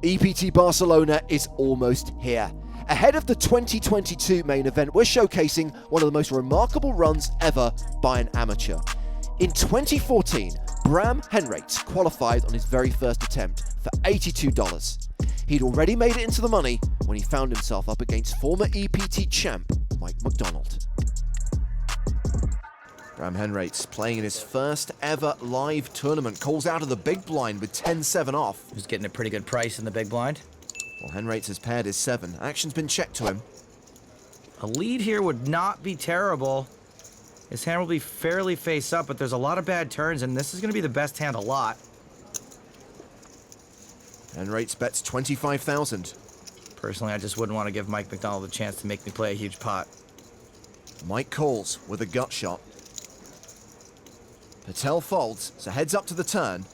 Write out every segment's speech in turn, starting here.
EPT Barcelona is almost here. Ahead of the 2022 main event, we're showcasing one of the most remarkable runs ever by an amateur. In 2014, Bram Haenraets qualified on his very first attempt for $82. He'd already made it into the money when he found himself up against former EPT champ Mike McDonald. Bram Haenraets, playing in his first ever live tournament, calls out of the big blind with 10-7 off. Who's getting a pretty good price in the big blind? Well, Haenraets has paired his 7. Action's been checked to him. A lead here would not be terrible. His hand will be fairly face up, but there's a lot of bad turns, and this is going to be the best hand a lot. Haenraets bets 25,000. Personally, I just wouldn't want to give Mike McDonald a chance to make me play a huge pot. Mike calls with a gut shot. Patel folds, so heads up to the turn.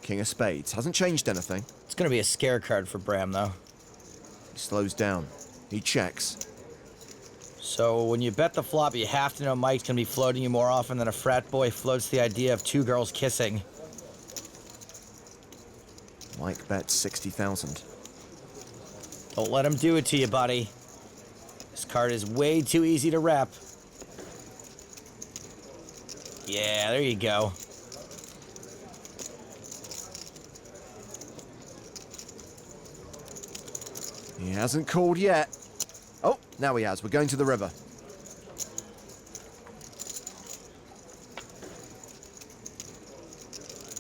King of spades. Hasn't changed anything. It's going to be a scare card for Bram, though. He slows down. He checks. So when you bet the flop, you have to know Mike's going to be floating you more often than a frat boy floats the idea of two girls kissing. Mike bets 60,000. Don't let him do it to you, buddy. This card is way too easy to rep. Yeah, there you go. He hasn't called yet. Oh, now he has. We're going to the river.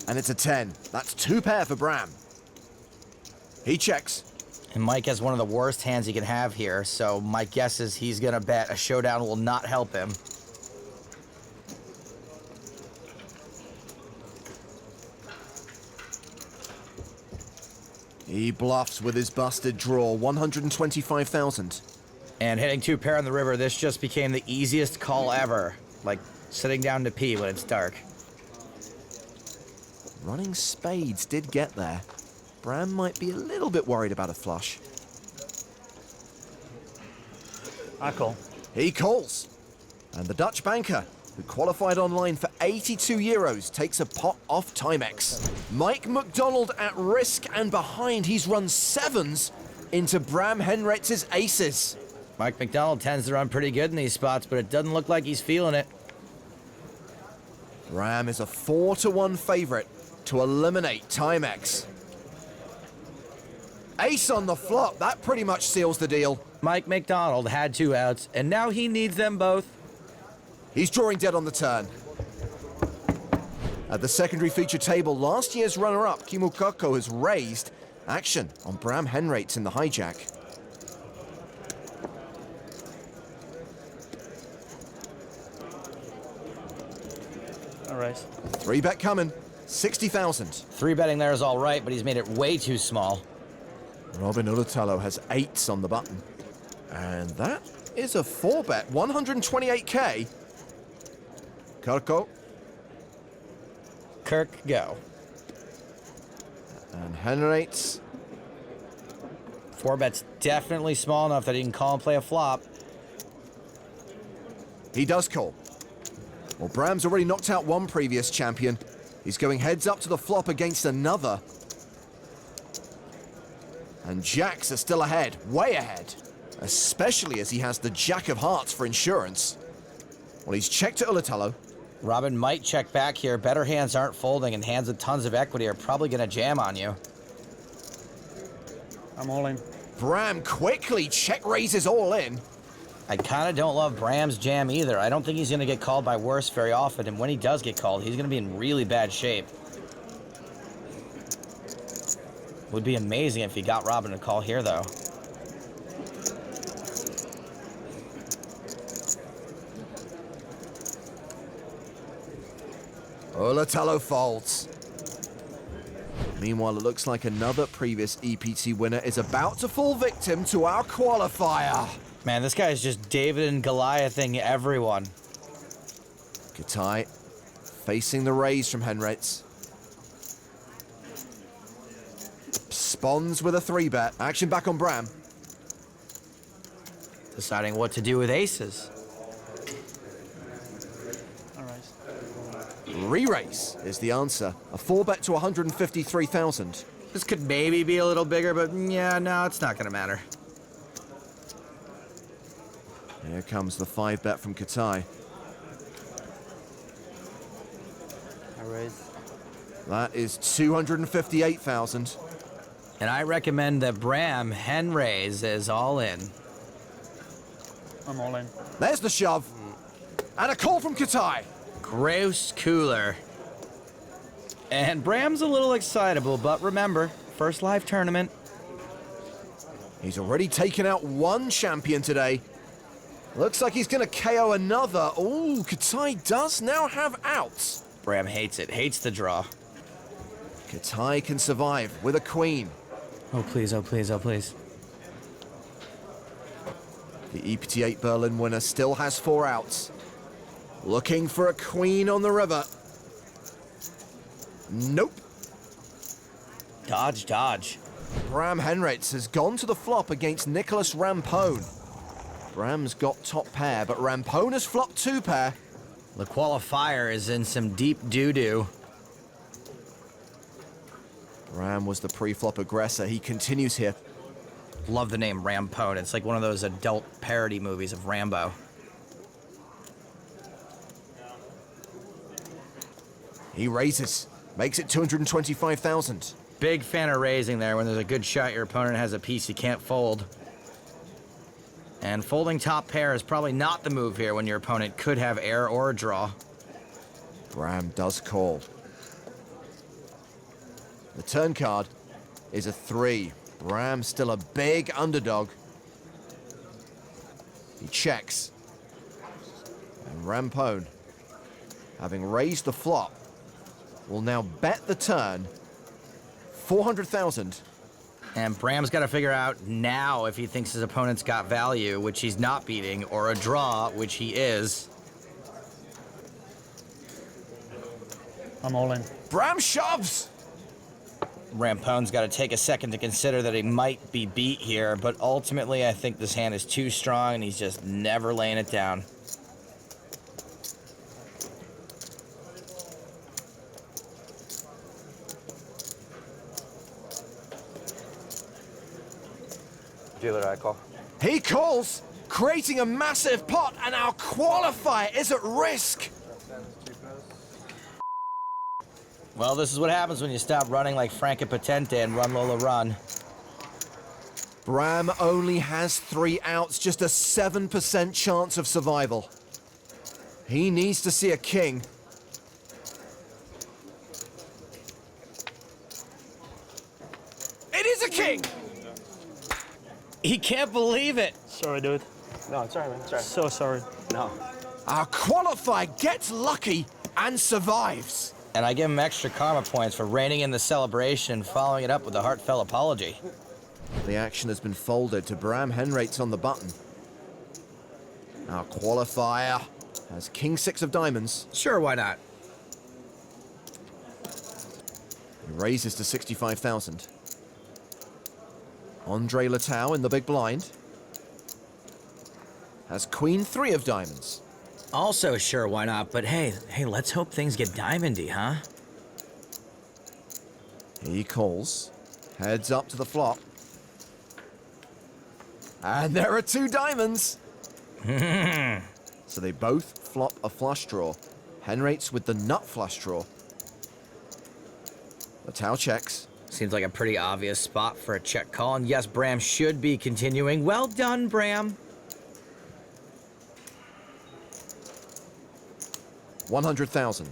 And it's a 10. That's 2 pair for Bram. He checks. And Mike has one of the worst hands he can have here, so my guess is he's going to bet a showdown will not help him. He bluffs with his busted draw, 125,000. And hitting 2 pair on the river, this just became the easiest call ever. Like sitting down to pee when it's dark. Running spades did get there. Bram might be a little bit worried about a flush. I call. He calls. And the Dutch banker, who qualified online for 82 euros, takes a pot off Timex. Mike McDonald at risk and behind. He's run 7s into Bram Haenraets' aces. Mike McDonald tends to run pretty good in these spots, but it doesn't look like he's feeling it. Bram is a 4-1 favorite to eliminate Timex. Ace on the flop. That pretty much seals the deal. Mike McDonald had 2 outs, and now he needs them both. He's drawing dead on the turn. At the secondary feature table, last year's runner-up, Kimukoko, has raised. Action on Bram Haenraets in the hijack. All right. 3-bet coming. 60,000. 3-betting there is all right, but he's made it way too small. Robin Ylitalo has 8s on the button. And that is a 4-bet, 128k. Kirk, go. And Haenraets. 4-bet's definitely small enough that he can call and play a flop. He does call. Well, Bram's already knocked out one previous champion. He's going heads up to the flop against another. And jacks are still ahead, way ahead. Especially as he has the jack of hearts for insurance. Well, he's checked to Ylitalo. Robin might check back here. Better hands aren't folding, and hands with tons of equity are probably going to jam on you. I'm all in. Bram quickly check raises all in. I kind of don't love Bram's jam either. I don't think he's going to get called by worse very often, and when he does get called, he's going to be in really bad shape. Would be amazing if he got Robin to call here, though. Ylitalo folds. Meanwhile, it looks like another previous EPT winner is about to fall victim to our qualifier. Man, this guy is just David and Goliathing everyone. Katai facing the raise from Haenraets. Spawns with a 3-bet. Action back on Bram. Deciding what to do with aces. All right. Re-raise is the answer. A 4-bet to 153,000. This could maybe be a little bigger, but yeah, no, it's not gonna matter. Here comes the 5-bet from Katai. I raise. That is 258,000. And I recommend that Bram Haenraets is all in. I'm all in. There's the shove. And a call from Katai. Gross cooler. And Bram's a little excitable, but remember, first live tournament. He's already taken out one champion today. Looks like he's going to KO another. Oh, Katai does now have outs. Bram hates it, hates the draw. Katai can survive with a queen. Oh, please, oh, please, oh, please. The EPT 8 Berlin winner still has 4 outs. Looking for a queen on the river. Nope. Dodge, dodge. Bram Haenraets has gone to the flop against Nicholas Rampone. Bram's got top pair, but Rampone has flopped 2 pair. The qualifier is in some deep doo-doo. Bram was the pre-flop aggressor. He continues here. Love the name Rampone. It's like one of those adult parody movies of Rambo. He raises, makes it 225,000. Big fan of raising there. When there's a good shot, your opponent has a piece you can't fold. And folding top pair is probably not the move here when your opponent could have air or a draw. Bram does call. The turn card is a 3. Bram still a big underdog. He checks. And Rampone, having raised the flop, will now bet the turn 400,000. And Bram's got to figure out now if he thinks his opponent's got value, which he's not beating, or a draw, which he is. I'm all in. Bram shoves! Rampone's got to take a second to consider that he might be beat here, but ultimately I think this hand is too strong and he's just never laying it down. Dealer, I call. He calls, creating a massive pot, and our qualifier is at risk. Well, this is what happens when you stop running like Frank and Potente and run Lola run. Bram only has 3 outs, just a 7% chance of survival. He needs to see a king. It is a king! He can't believe it. Sorry, dude. No, it's alright, man. It's alright. So sorry. No. Our qualifier gets lucky and survives. And I give him extra karma points for reining in the celebration and following it up with a heartfelt apology. The action has been folded to Bram Haenraets on the button. Our qualifier has King 6 of diamonds. Sure, why not? He raises to 65,000. Andre Lettau in the big blind has Queen 3 of diamonds. Also, sure, why not? But hey, let's hope things get diamondy, huh? He calls, heads up to the flop. And there are 2 diamonds. So they both flop a flush draw. Haenraets with the nut flush draw. Lettau checks. Seems like a pretty obvious spot for a check call, and yes, Bram should be continuing. Well done, Bram. 100,000.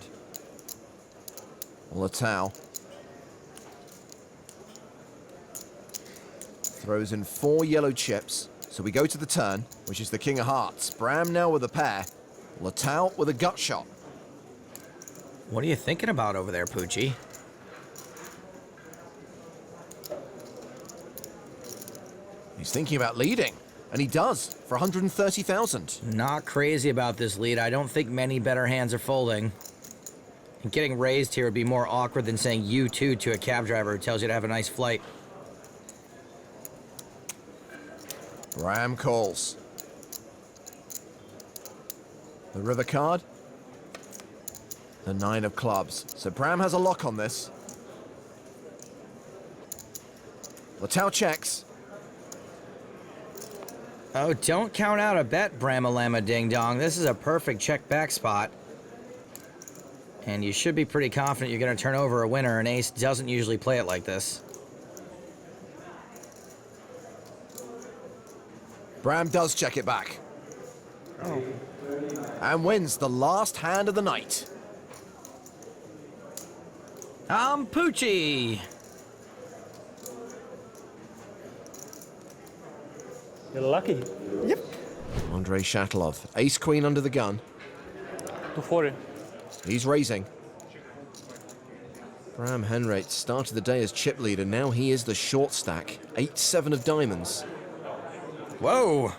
Lettau throws in 4 yellow chips, so we go to the turn, which is the King of Hearts. Bram now with a pair, Lettau with a gut shot. What are you thinking about over there, Poochie? He's thinking about leading, and he does, for 130,000. Not crazy about this lead. I don't think many better hands are folding. And getting raised here would be more awkward than saying you too to a cab driver who tells you to have a nice flight. Bram calls. The river card The 9 of clubs. So Bram has a lock on this. Lettau checks. Oh, don't count out a bet, Bramalama Ding Dong. This is a perfect check back spot. And you should be pretty confident you're going to turn over a winner. An ace doesn't usually play it like this. Bram does check it back. Oh. And wins the last hand of the night. Poochie. You're lucky. Yep. Andrei Shatlov, ace-queen under the gun. 240. He's raising. Bram Haenraets started the day as chip leader. Now he is the short stack. 8-7 of diamonds. Whoa.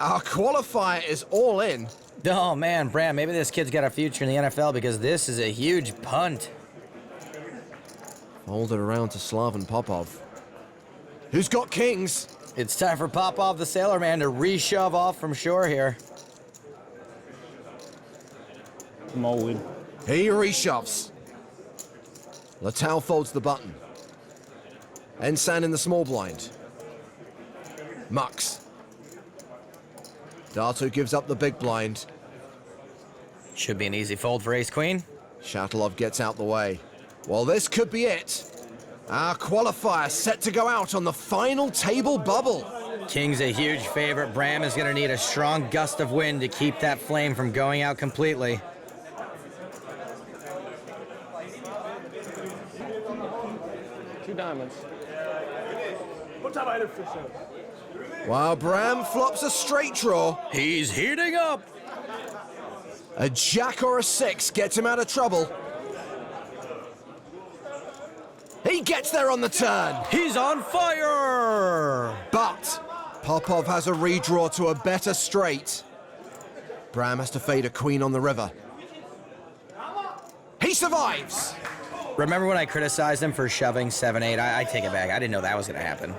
Our qualifier is all in. Oh, man, Bram, maybe this kid's got a future in the NFL because this is a huge punt. Folded around to Slaven Popov. Who's got kings? It's time for Popov the Sailor Man to re-shove off from shore here. I'm all in. He reshoves. Lettau folds the button. Ensan in the small blind. Mucks. Darto gives up the big blind. Should be an easy fold for ace-queen. Shatlov gets out the way. Well, this could be it. Our qualifier set to go out on the final table bubble. King's a huge favorite. Bram is going to need a strong gust of wind to keep that flame from going out completely. Two diamonds. While Bram flops a straight draw, He's heating up. a jack or a 6 gets him out of trouble. He gets there on the turn. He's on fire. But Popov has a redraw to a better straight. Bram has to fade a queen on the river. He survives. Remember when I criticized him for shoving 7-8? I take it back. I didn't know that was going to happen.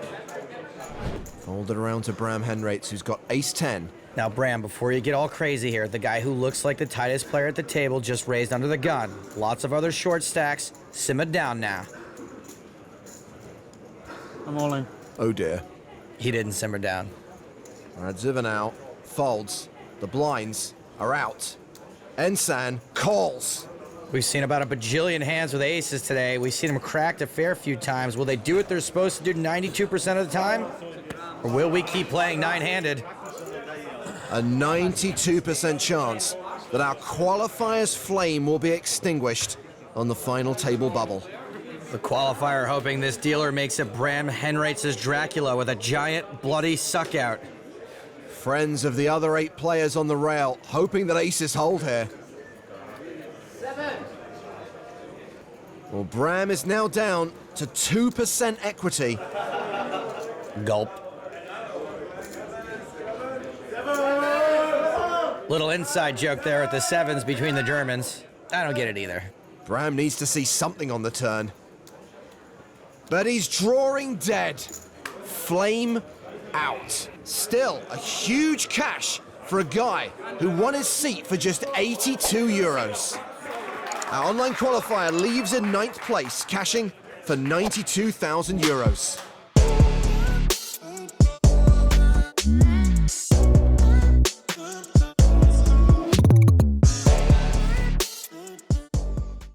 Folded around to Bram Haenraets, who's got ace-10. Now, Bram, before you get all crazy here, the guy who looks like the tightest player at the table just raised under the gun. Lots of other short stacks. Simmer down now. I'm all in. Oh dear. He didn't simmer down. Radziva now folds. The blinds are out. Ensan calls. We've seen about a bajillion hands with aces today. We've seen them cracked a fair few times. Will they do what they're supposed to do 92% of the time? Or will we keep playing nine-handed? A 92% chance that our qualifier's flame will be extinguished on the final table bubble. The qualifier hoping this dealer makes it Bram Haenraets' Dracula with a giant bloody suck-out. Friends of the other 8 players on the rail, hoping that aces hold here. Well, Bram is now down to 2% equity. Gulp. Little inside joke there at the sevens between the Germans. I don't get it either. Bram needs to see something on the turn. But he's drawing dead. Flame out. Still a huge cash for a guy who won his seat for just 82 euros. Our online qualifier leaves in 9th place, cashing for 92,000 euros.